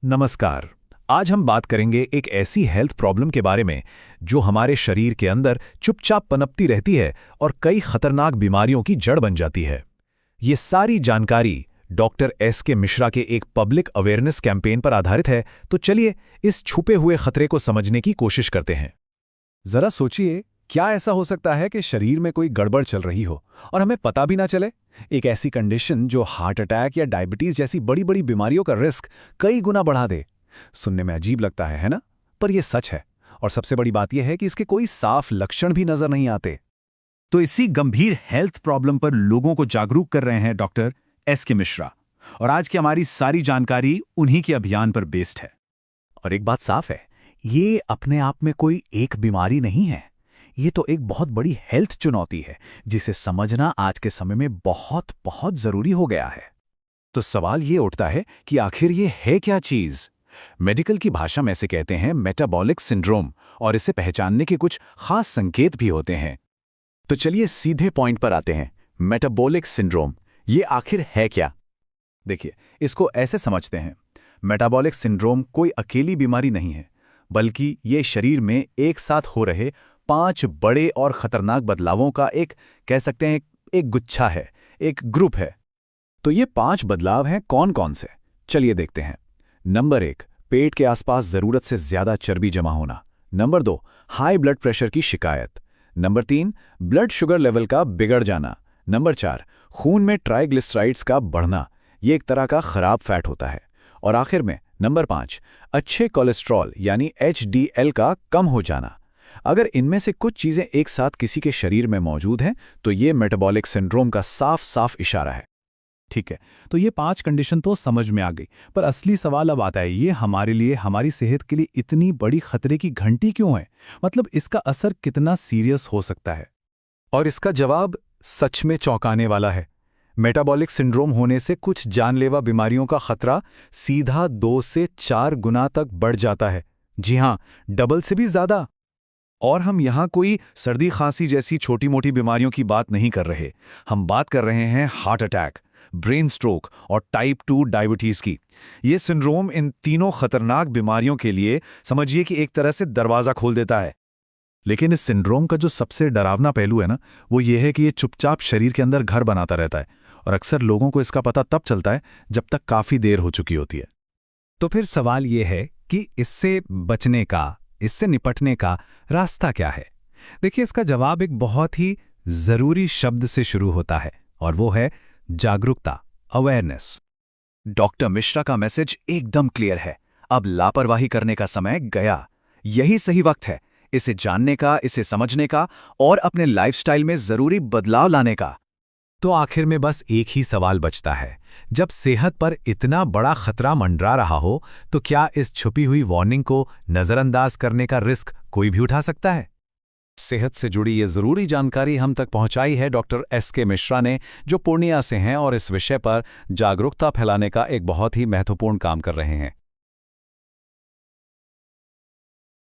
नमस्कार। आज हम बात करेंगे एक ऐसी हेल्थ प्रॉब्लम के बारे में जो हमारे शरीर के अंदर चुपचाप पनपती रहती है और कई खतरनाक बीमारियों की जड़ बन जाती है। ये सारी जानकारी डॉक्टर एस के मिश्रा के एक पब्लिक अवेयरनेस कैंपेन पर आधारित है, तो चलिए इस छुपे हुए खतरे को समझने की कोशिश करते हैं। जरा सोचिए, क्या ऐसा हो सकता है कि शरीर में कोई गड़बड़ चल रही हो और हमें पता भी ना चले? एक ऐसी कंडीशन जो हार्ट अटैक या डायबिटीज जैसी बड़ी बड़ी बीमारियों का रिस्क कई गुना बढ़ा दे। सुनने में अजीब लगता है ना? पर यह सच है। और सबसे बड़ी बात यह है कि इसके कोई साफ लक्षण भी नजर नहीं आते। तो इसी गंभीर हेल्थ प्रॉब्लम पर लोगों को जागरूक कर रहे हैं डॉक्टर एस के मिश्रा। और आज की हमारी सारी जानकारी उन्हीं के अभियान पर बेस्ड है। और एक बात साफ है, ये अपने आप में कोई एक बीमारी नहीं है। ये तो एक बहुत बड़ी हेल्थ चुनौती है जिसे समझना आज के समय में बहुत बहुत जरूरी हो गया है। तो सवाल ये उठता है कि आखिर ये है क्या चीज? मेडिकल की भाषा में इसे कहते हैं मेटाबॉलिक सिंड्रोम, और इसे पहचानने के कुछ खास संकेत भी होते हैं। तो चलिए सीधे पॉइंट पर आते हैं। मेटाबॉलिक सिंड्रोम ये आखिर है क्या? देखिए, इसको ऐसे समझते हैं, मेटाबॉलिक सिंड्रोम कोई अकेली बीमारी नहीं है, बल्कि ये शरीर में एक साथ हो रहे 5 बड़े और खतरनाक बदलावों का कह सकते हैं एक गुच्छा है, एक ग्रुप है। तो ये 5 बदलाव हैं कौन कौन से? चलिए देखते हैं। नंबर 1, पेट के आसपास जरूरत से ज्यादा चर्बी जमा होना। नंबर 2, हाई ब्लड प्रेशर की शिकायत। नंबर 3, ब्लड शुगर लेवल का बिगड़ जाना। नंबर 4, खून में ट्राइग्लिसराइड्स का बढ़ना। ये एक तरह का खराब फैट होता है। और आखिर में नंबर 5, अच्छे कोलेस्ट्रॉल यानी HDL का कम हो जाना। अगर इनमें से कुछ चीजें एक साथ किसी के शरीर में मौजूद हैं, तो ये मेटाबॉलिक सिंड्रोम का साफ साफ इशारा है। ठीक है, तो ये 5 कंडीशन तो समझ में आ गई, पर असली सवाल अब आता है, ये हमारे लिए, हमारी सेहत के लिए इतनी बड़ी खतरे की घंटी क्यों है? मतलब इसका असर कितना सीरियस हो सकता है? और इसका जवाब सच में चौंकाने वाला है। मेटाबॉलिक सिंड्रोम होने से कुछ जानलेवा बीमारियों का खतरा सीधा 2 से 4 गुना तक बढ़ जाता है। जी हां, डबल से भी ज्यादा। और हम यहां कोई सर्दी खांसी जैसी छोटी मोटी बीमारियों की बात नहीं कर रहे। हम बात कर रहे हैं हार्ट अटैक, ब्रेन स्ट्रोक और टाइप 2 डायबिटीज की। ये सिंड्रोम इन तीनों खतरनाक बीमारियों के लिए समझिए कि एक तरह से दरवाजा खोल देता है। लेकिन इस सिंड्रोम का जो सबसे डरावना पहलू है ना, वो ये है कि ये चुपचाप शरीर के अंदर घर बनाता रहता है, और अक्सर लोगों को इसका पता तब चलता है जब तक काफी देर हो चुकी होती है। तो फिर सवाल ये है कि इससे बचने का, इससे निपटने का रास्ता क्या है? देखिए, इसका जवाब एक बहुत ही जरूरी शब्द से शुरू होता है, और वो है जागरूकता, अवेयरनेस। डॉक्टर मिश्रा का मैसेज एकदम क्लियर है। अब लापरवाही करने का समय गया। यही सही वक्त है इसे जानने का, इसे समझने का और अपने लाइफस्टाइल में जरूरी बदलाव लाने का। तो आखिर में बस एक ही सवाल बचता है, जब सेहत पर इतना बड़ा खतरा मंडरा रहा हो, तो क्या इस छुपी हुई वार्निंग को नजरअंदाज करने का रिस्क कोई भी उठा सकता है? सेहत से जुड़ी ये जरूरी जानकारी हम तक पहुंचाई है डॉक्टर एस के मिश्रा ने, जो पूर्णिया से हैं और इस विषय पर जागरूकता फैलाने का एक बहुत ही महत्वपूर्ण काम कर रहे हैं।